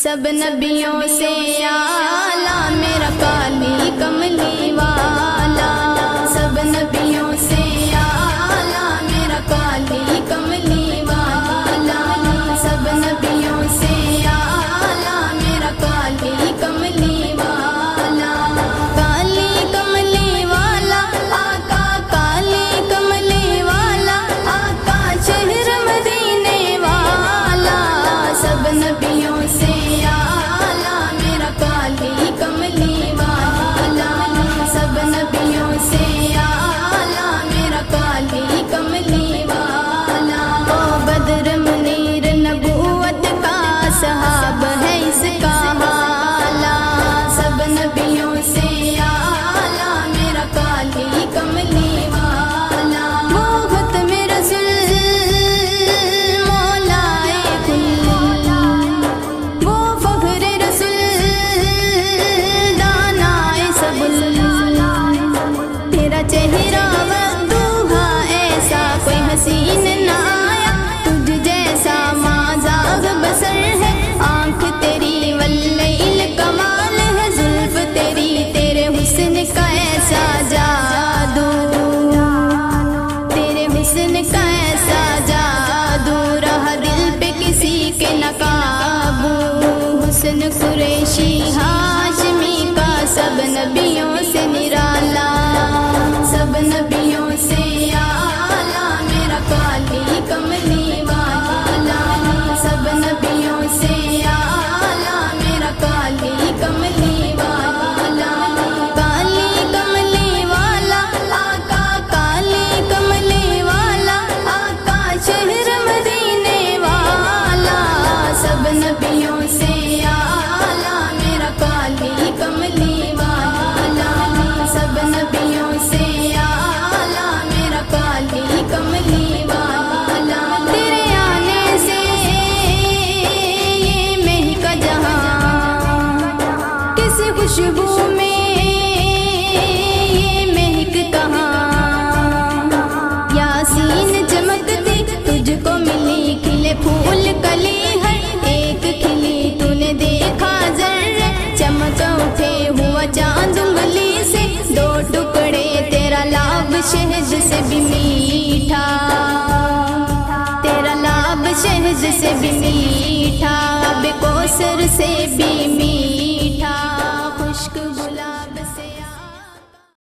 سب نبیوں سے اعلیٰ میرا کالی کملی والا، سب نبیوں سے اعلیٰ میرا کالی کملی والا، سب نبیوں سے اعلیٰ میرا کالی کملی والا، کالی کملی والا آقا، کالی کملی والا آقا، شہر مدینے والا، سب نبیوں سے قریشی ہاشمی کا سب نبیوں سے نرالا، سب نبیوں سے اعلیٰ میرا کالی کملی والا، سب نبیوں سے اعلیٰ میرا کالی کملی والا، کالی کملی والا آقا، کالی کملی والا آقا، شہر مدینے والا، سب نبیوں سے خوشبو میں یہ مہک کہاں، یاسین چمکتی تجھ کو ملی، کھلے پھول کلی ہر ایک کھلی، تو نے دیکھا ذرے چمک اٹھے ہوا چاند انگلی سے، دو ٹکڑے تیرا لاب شہد سے بھی میٹھا، تیرا لاب شہد سے بھی میٹھا، اب کوثر سے بھی